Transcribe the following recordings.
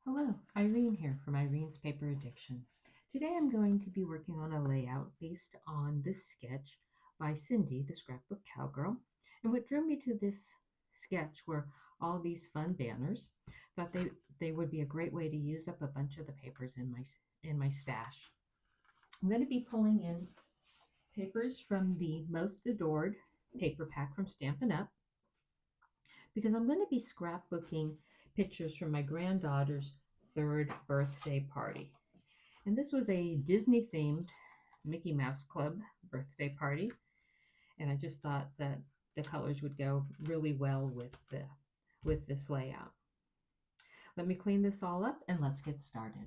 Hello, Irene here from Irene's Paper Addiction. Today I'm going to be working on a layout based on this sketch by Cindy, the Scrapbook Cowgirl. And what drew me to this sketch were all these fun banners. Thought they would be a great way to use up a bunch of the papers in my stash. I'm going to be pulling in papers from the Most Adored paper pack from Stampin' Up! Because I'm going to be scrapbooking pictures from my granddaughter's third birthday party. And this was a Disney themed Mickey Mouse Club birthday party. And I just thought that the colors would go really well with this layout. Let me clean this all up and let's get started.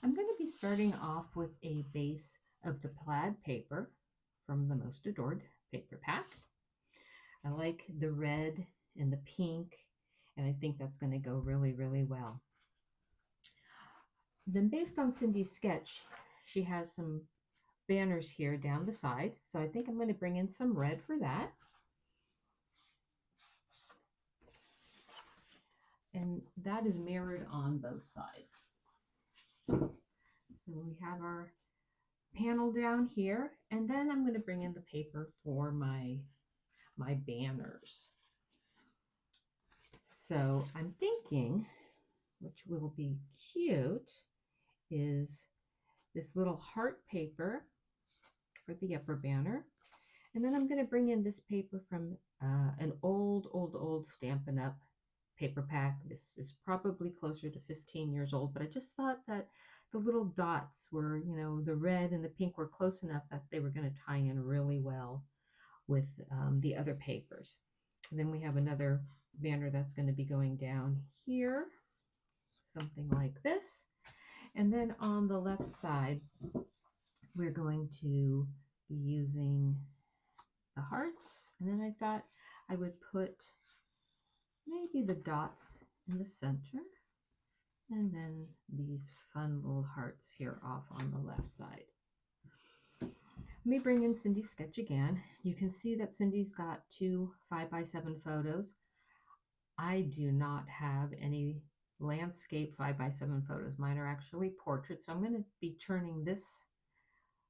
I'm going to be starting off with a base of the plaid paper from the Most Adored paper pack. I like the red and the pink, and I think that's going to go really, really well. Then based on Cindy's sketch, she has some banners here down the side, so I think I'm going to bring in some red for that. And that is mirrored on both sides. So we have our panel down here, and then I'm going to bring in the paper for my banners. So I'm thinking, which will be cute, is this little heart paper for the upper banner. And then I'm going to bring in this paper from an old Stampin' Up! Paper pack. This is probably closer to 15 years old, but I just thought that the little dots were, the red and the pink were close enough that they were going to tie in really well with the other papers. And then we have another banner that's going to be going down here, something like this. And then on the left side, we're going to be using the hearts. And then I thought I would put maybe the dots in the center, and then these fun little hearts here off on the left side. Let me bring in Cindy's sketch again. You can see that Cindy's got 2 5x7 photos. I do not have any landscape 5x7 photos. Mine are actually portraits. So I'm going to be turning this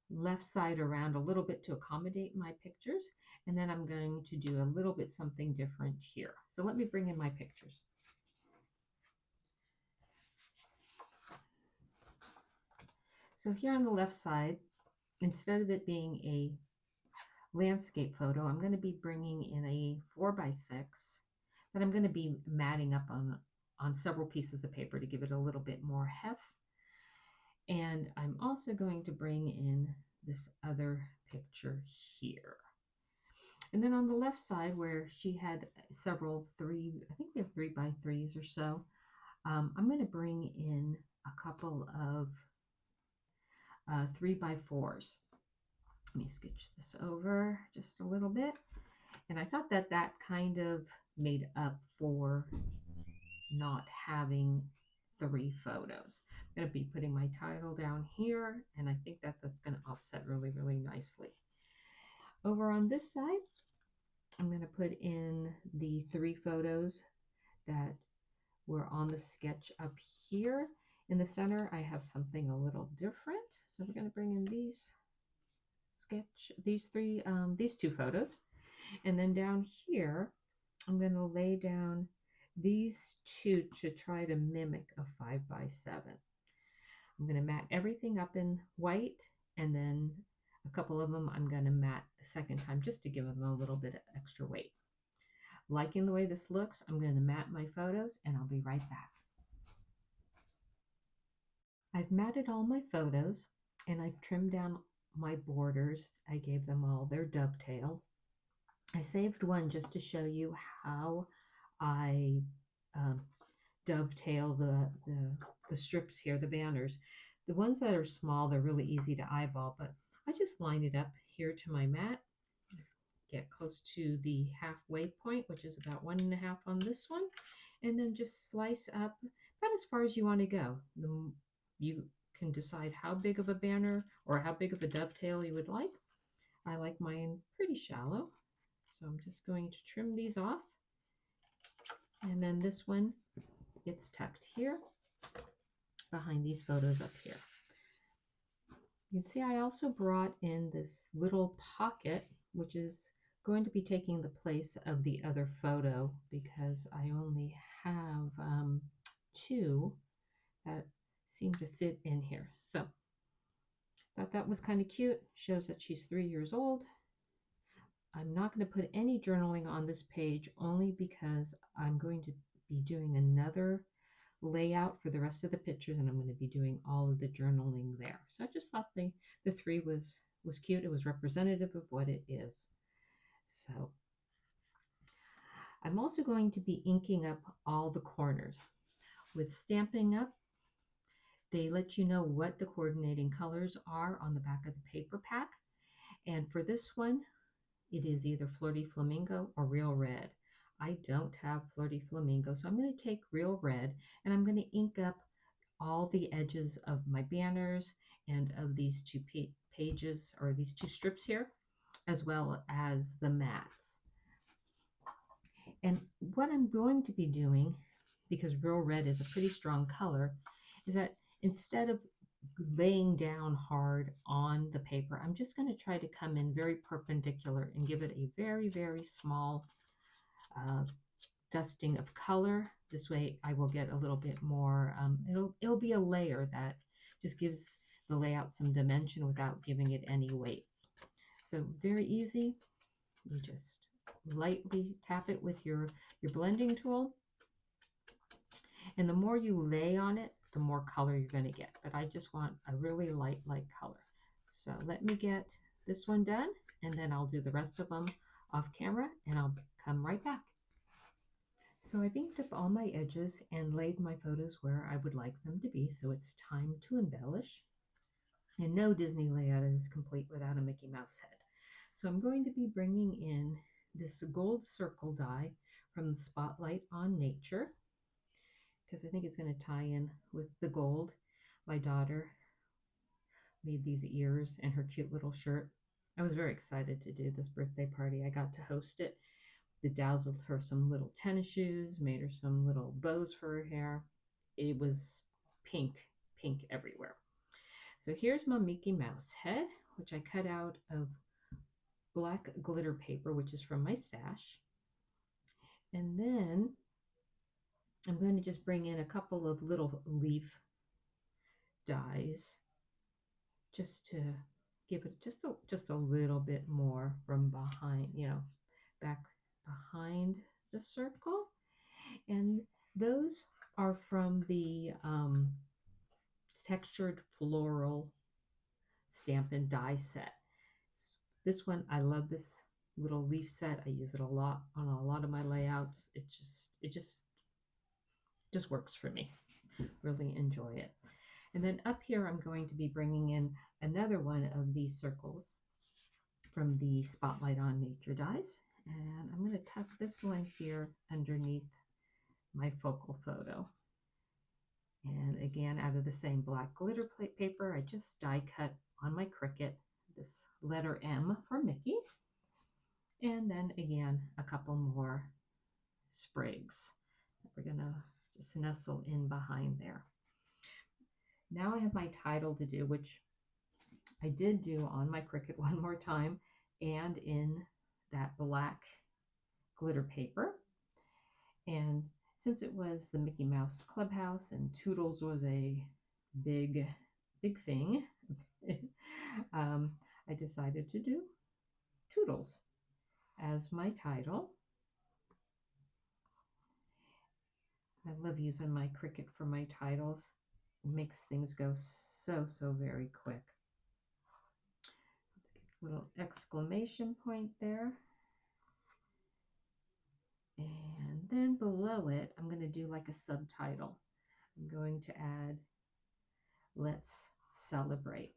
left side around a little bit to accommodate my pictures, and then I'm going to do a little bit something different here. So let me bring in my pictures. So here on the left side, instead of it being a landscape photo, I'm going to be bringing in a 4x6 that I'm going to be matting up on several pieces of paper to give it a little bit more heft. And I'm also going to bring in this other picture here. And then on the left side, where she had several I think they have 3x3s or so, I'm going to bring in a couple of 3x4s. Let me sketch this over just a little bit. And I thought that that kind of made up for not having 3 photos. I'm going to be putting my title down here, and I think that that's going to offset really, really nicely. Over on this side, I'm going to put in the 3 photos that were on the sketch up here. In the center, I have something a little different. So we're going to bring in these 2 photos. And then down here, I'm going to lay down these 2 to try to mimic a 5x7. I'm going to mat everything up in white, and then a couple of them I'm going to mat a second time just to give them a little bit of extra weight. Liking the way this looks, I'm going to mat my photos, and I'll be right back. I've matted all my photos, and I've trimmed down my borders. I gave them all their dovetails. I saved one just to show you how I dovetail the strips here, the banners. The ones that are small, they're really easy to eyeball, but I just line it up here to my mat, get close to the halfway point, which is about 1.5 on this one, and then just slice up about as far as you want to go. You can decide how big of a banner or how big of a dovetail you would like. I like mine pretty shallow, so I'm just going to trim these off. And then this one, It's tucked here behind these photos up here. You can see I also brought in this little pocket, which is going to be taking the place of the other photo because I only have two that seem to fit in here. So thought that was kind of cute. Shows that she's 3 years old. I'm not going to put any journaling on this page only because I'm going to be doing another layout for the rest of the pictures, and I'm going to be doing all of the journaling there. So I just thought the three was cute. It was representative of what it is. So I'm also going to be inking up all the corners. With Stampin' Up, they let you know what the coordinating colors are on the back of the paper pack. And for this one, it is either Flirty Flamingo or Real Red. I don't have Flirty Flamingo, so I'm going to take Real Red and I'm going to ink up all the edges of my banners and of these two pages, or these two strips here, as well as the mats. And what I'm going to be doing, because Real Red is a pretty strong color, is that instead of laying down hard on the paper, I'm just going to try to come in very perpendicular and give it a very, very small dusting of color. This way I will get a little bit more, it'll be a layer that just gives the layout some dimension without giving it any weight. So very easy. You just lightly tap it with your blending tool. And the more you lay on it, the more color you're going to get. But I just want a really light color. So let me get this one done, and then I'll do the rest of them off camera, and I'll come right back. So I've inked up all my edges and laid my photos where I would like them to be, so it's time to embellish. And no Disney layout is complete without a Mickey Mouse head. So I'm going to be bringing in this gold circle die from the Spotlight on Nature, because I think it's going to tie in with the gold. My daughter made these ears and her cute little shirt. I was very excited to do this birthday party. I got to host it. Bedazzled her some little tennis shoes, made her some little bows for her hair. It was pink everywhere. So here's my Mickey Mouse head, which I cut out of black glitter paper, which is from my stash. And then I'm going to just bring in a couple of little leaf dies just to give it just a little bit more from behind, back behind the circle. And those are from the textured floral Stampin' Die set. This one, I love this little leaf set. I use it a lot on a lot of my layouts. It just works for me. Really enjoy it. And then up here, I'm going to be bringing in another one of these circles from the Spotlight on Nature dies. And I'm going to tuck this one here underneath my focal photo. And again, out of the same black glitter plate paper, I just die cut on my Cricut this letter M for Mickey. And then again, a couple more sprigs that we're going to just nestle in behind there. Now I have my title to do, which I did do on my Cricut one more time and in that black glitter paper. And since it was the Mickey Mouse Clubhouse and Toodles was a big thing, I decided to do Toodles as my title. I love using my Cricut for my titles. It makes things go so very quick. Let's get a little exclamation point there. And then below it, I'm going to do like a subtitle. I'm going to add, "Let's Celebrate."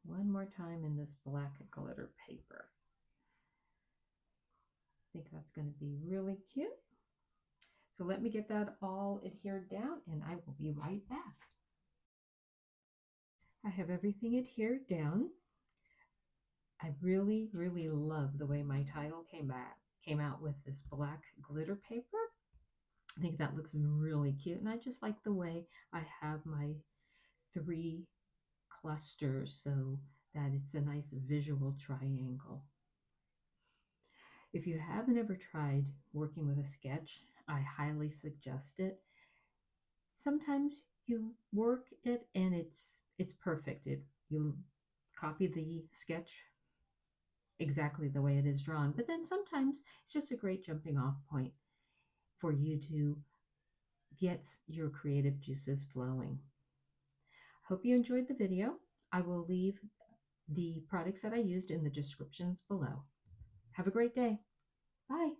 One more time in this black glitter paper. I think that's going to be really cute. So let me get that all adhered down and I will be right back. I have everything adhered down. I really love the way my title came came out with this black glitter paper. I think that looks really cute, and I just like the way I have my 3 clusters so that it's a nice visual triangle. If you haven't ever tried working with a sketch, I highly suggest it. Sometimes you work it and it's perfect. You copy the sketch exactly the way it is drawn, but then sometimes it's just a great jumping off point for you to get your creative juices flowing. Hope you enjoyed the video. I will leave the products that I used in the descriptions below. Have a great day. Bye.